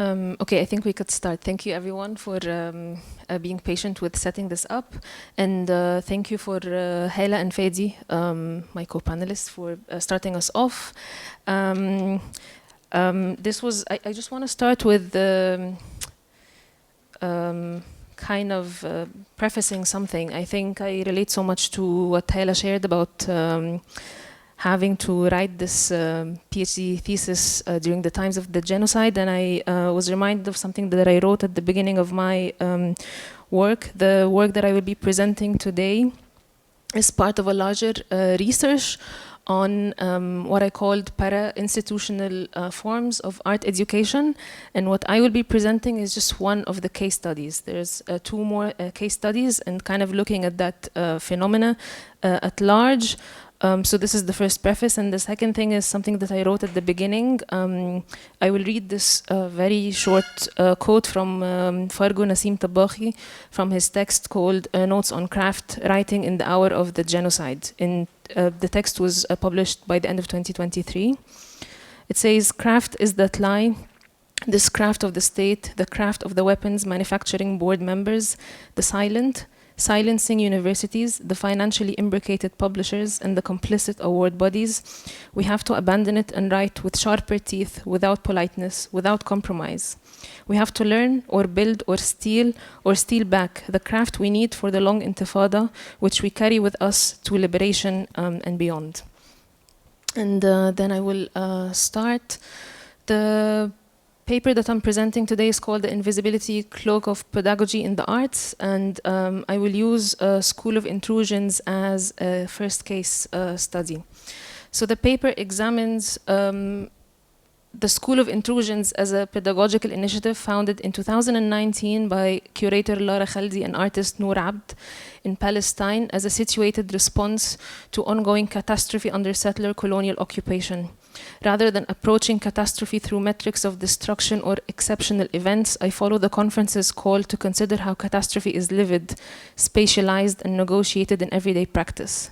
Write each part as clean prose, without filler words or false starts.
Okay, I think we could start. Thank you everyone for being patient with setting this up. And thank you for Hela and Fadi, my co-panelists, for starting us off. I just want to start with kind of prefacing something. I think I relate so much to what Hela shared about having to write this PhD thesis during the times of the genocide, and I was reminded of something that I wrote at the beginning of my work. The work that I will be presenting today is part of a larger research on what I called para-institutional forms of art education, and what I will be presenting is just one of the case studies. There's two more case studies and kind of looking at that phenomena at large. So this is the first preface, and the second thing is something that I wrote at the beginning. I will read this very short quote from Fargo Nassim Tabakhi from his text called Notes on Craft, Writing in the Hour of the Genocide. The text was published by the end of 2023. It says, "Craft is that lie, this craft of the state, the craft of the weapons manufacturing board members, the silencing universities, the financially imbricated publishers, and the complicit award bodies. We have to abandon it and write with sharper teeth, without politeness, without compromise. We have to learn or build or steal back the craft we need for the long intifada, which we carry with us to liberation and beyond." And then I will start. The paper that I'm presenting today is called The Invisibility, Cloak of Pedagogy in the Arts, and I will use School of Intrusions as a first case study. So the paper examines the School of Intrusions as a pedagogical initiative founded in 2019 by curator Lara Khaldi and artist Noor Abd in Palestine as a situated response to ongoing catastrophe under settler colonial occupation. Rather than approaching catastrophe through metrics of destruction or exceptional events, I follow the conference's call to consider how catastrophe is lived, spatialized, and negotiated in everyday practice.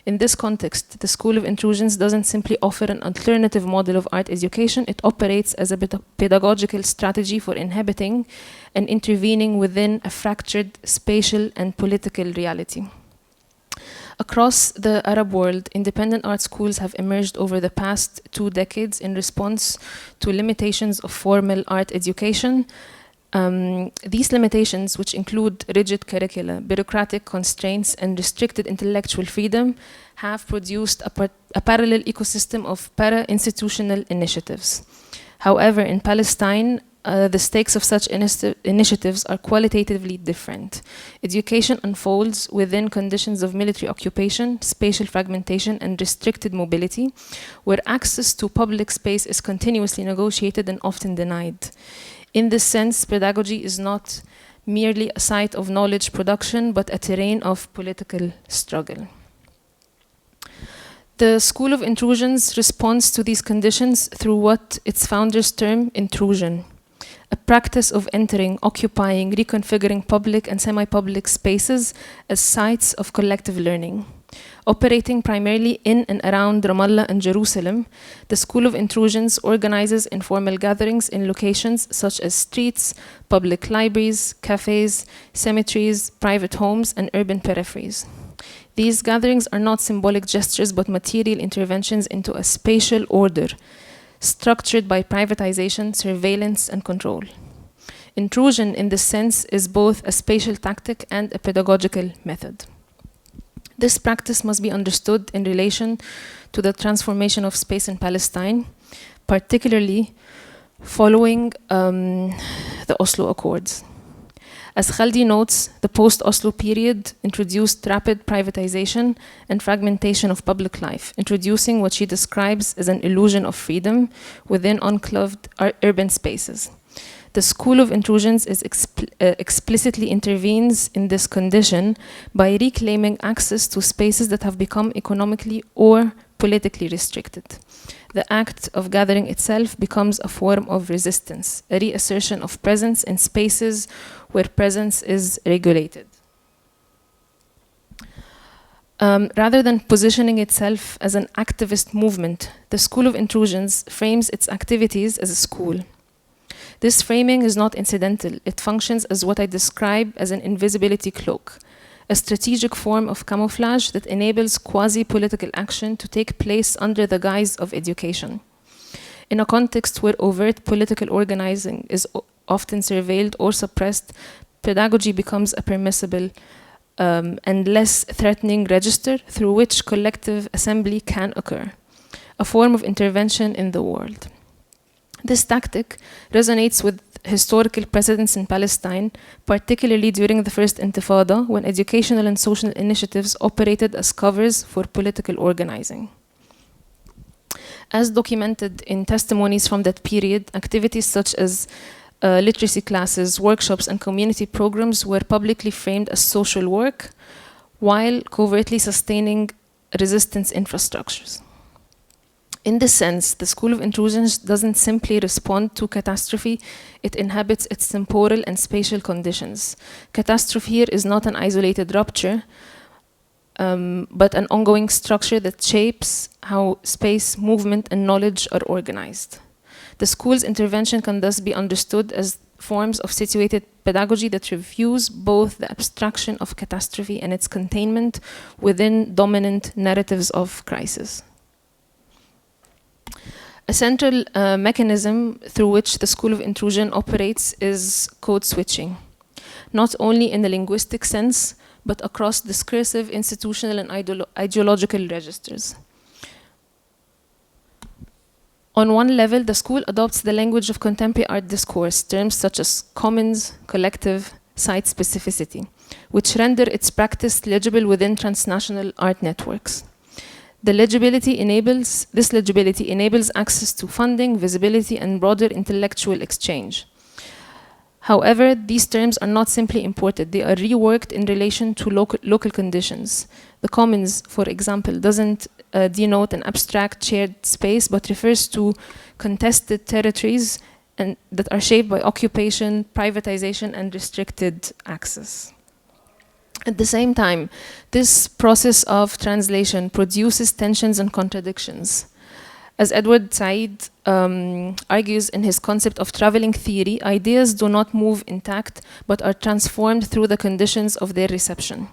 In this context, the School of Intrusions doesn't simply offer an alternative model of art education, it operates as a pedagogical strategy for inhabiting and intervening within a fractured spatial and political reality. Across the Arab world, independent art schools have emerged over the past 2 decades in response to limitations of formal art education. These limitations, which include rigid curricula, bureaucratic constraints, and restricted intellectual freedom, have produced a parallel ecosystem of para-institutional initiatives. However, in Palestine, the stakes of such initiatives are qualitatively different. Education unfolds within conditions of military occupation, spatial fragmentation, and restricted mobility, where access to public space is continuously negotiated and often denied. In this sense, pedagogy is not merely a site of knowledge production, but a terrain of political struggle. The School of Intrusions responds to these conditions through what its founders term intrusion, a practice of entering, occupying, reconfiguring public and semi-public spaces as sites of collective learning. Operating primarily in and around Ramallah and Jerusalem, the School of Intrusions organizes informal gatherings in locations such as streets, public libraries, cafes, cemeteries, private homes, and urban peripheries. These gatherings are not symbolic gestures but material interventions into a spatial order, structured by privatization, surveillance, and control. Intrusion, in this sense, is both a spatial tactic and a pedagogical method. This practice must be understood in relation to the transformation of space in Palestine, particularly following the Oslo Accords. As Khaldi notes, the post-Oslo period introduced rapid privatization and fragmentation of public life, introducing what she describes as an illusion of freedom within enclaved urban spaces. The School of Intrusions explicitly intervenes in this condition by reclaiming access to spaces that have become economically or politically restricted. The act of gathering itself becomes a form of resistance, a reassertion of presence in spaces where presence is regulated. Rather than positioning itself as an activist movement, the School of Intrusions frames its activities as a school. This framing is not incidental. It functions as what I describe as an invisibility cloak, a strategic form of camouflage that enables quasi-political action to take place under the guise of education. In a context where overt political organizing is often surveilled or suppressed, pedagogy becomes a permissible and less threatening register through which collective assembly can occur, a form of intervention in the world. This tactic resonates with historical precedents in Palestine, particularly during the First Intifada, when educational and social initiatives operated as covers for political organizing. As documented in testimonies from that period, activities such as literacy classes, workshops, and community programs were publicly framed as social work, while covertly sustaining resistance infrastructures. In this sense, the School of Intrusions doesn't simply respond to catastrophe, it inhabits its temporal and spatial conditions. Catastrophe here is not an isolated rupture, but an ongoing structure that shapes how space, movement, and knowledge are organized. The school's intervention can thus be understood as forms of situated pedagogy that reviews both the abstraction of catastrophe and its containment within dominant narratives of crisis. A central mechanism through which the School of Intrusion operates is code switching, not only in the linguistic sense, but across discursive, institutional, and ideological registers. On one level, the school adopts the language of contemporary art discourse, terms such as commons, collective, site specificity, which render its practice legible within transnational art networks. This legibility enables access to funding, visibility, and broader intellectual exchange. However, these terms are not simply imported, they are reworked in relation to local conditions. The commons, for example, doesn't denote an abstract shared space, but refers to contested territories and that are shaped by occupation, privatization, and restricted access. At the same time, this process of translation produces tensions and contradictions. As Edward Said argues in his concept of traveling theory, ideas do not move intact, but are transformed through the conditions of their reception.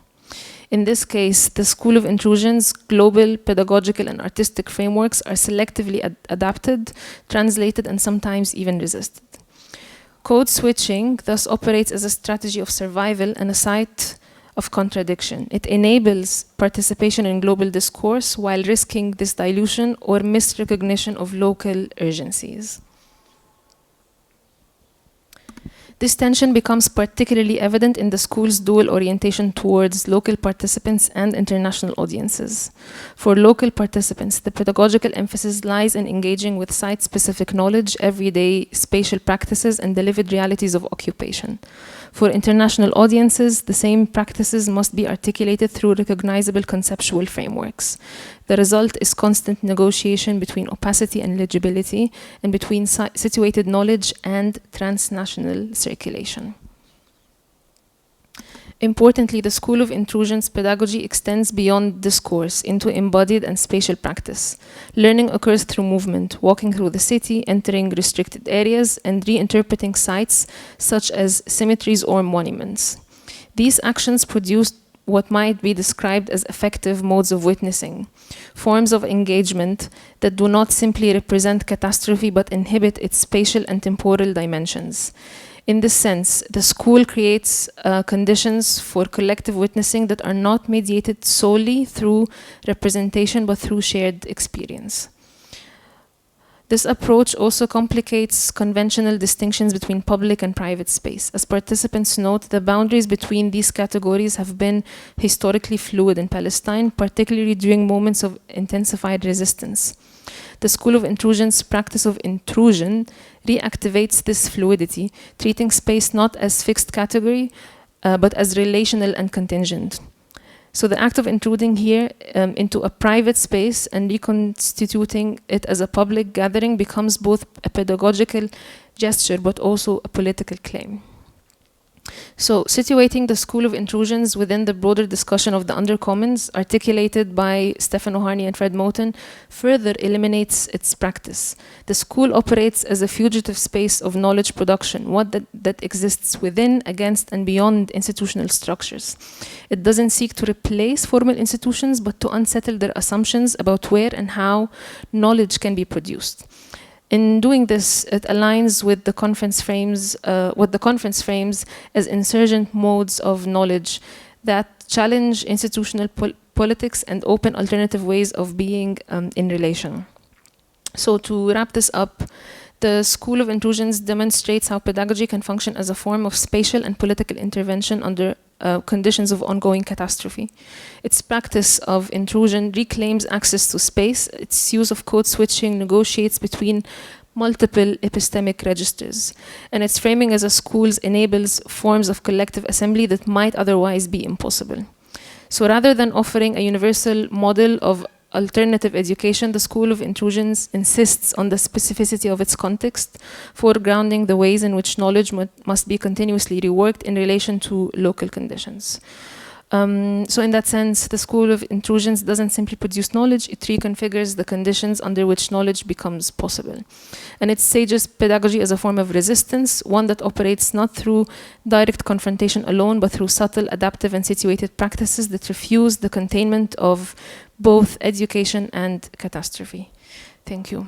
In this case, the School of Intrusion's global pedagogical and artistic frameworks are selectively adapted, translated, and sometimes even resisted. Code switching thus operates as a strategy of survival and a site of contradiction. It enables participation in global discourse while risking this dilution or misrecognition of local urgencies. This tension becomes particularly evident in the school's dual orientation towards local participants and international audiences. For local participants, the pedagogical emphasis lies in engaging with site-specific knowledge, everyday spatial practices, and the lived realities of occupation. For international audiences, the same practices must be articulated through recognizable conceptual frameworks. The result is constant negotiation between opacity and legibility, and between situated knowledge and transnational circulation. Importantly, the School of Intrusion's pedagogy extends beyond discourse into embodied and spatial practice. Learning occurs through movement, walking through the city, entering restricted areas, and reinterpreting sites such as cemeteries or monuments. These actions produce what might be described as effective modes of witnessing, forms of engagement that do not simply represent catastrophe but inhibit its spatial and temporal dimensions. In this sense, the school creates conditions for collective witnessing that are not mediated solely through representation but through shared experience. This approach also complicates conventional distinctions between public and private space. As participants note, the boundaries between these categories have been historically fluid in Palestine, particularly during moments of intensified resistance. The School of Intrusion's practice of intrusion reactivates this fluidity, treating space not as fixed category, but as relational and contingent. So the act of intruding here into a private space and reconstituting it as a public gathering becomes both a pedagogical gesture but also a political claim. So, situating the School of Intrusions within the broader discussion of the undercommons, articulated by Stephen O'Harney and Fred Moten, further eliminates its practice. The school operates as a fugitive space of knowledge production, that exists within, against, and beyond institutional structures. It doesn't seek to replace formal institutions, but to unsettle their assumptions about where and how knowledge can be produced. In doing this, it aligns with the conference frames, as insurgent modes of knowledge that challenge institutional politics and open alternative ways of being in relation. So to wrap this up, the School of Intrusions demonstrates how pedagogy can function as a form of spatial and political intervention under conditions of ongoing catastrophe. Its practice of intrusion reclaims access to space. Its use of code switching negotiates between multiple epistemic registers. And its framing as a school enables forms of collective assembly that might otherwise be impossible. So rather than offering a universal model of alternative education, the School of Intrusions insists on the specificity of its context, foregrounding the ways in which knowledge must be continuously reworked in relation to local conditions. So in that sense, the School of Intrusions doesn't simply produce knowledge, it reconfigures the conditions under which knowledge becomes possible. And it stages pedagogy as a form of resistance, one that operates not through direct confrontation alone, but through subtle, adaptive, and situated practices that refuse the containment of both education and catastrophe. Thank you.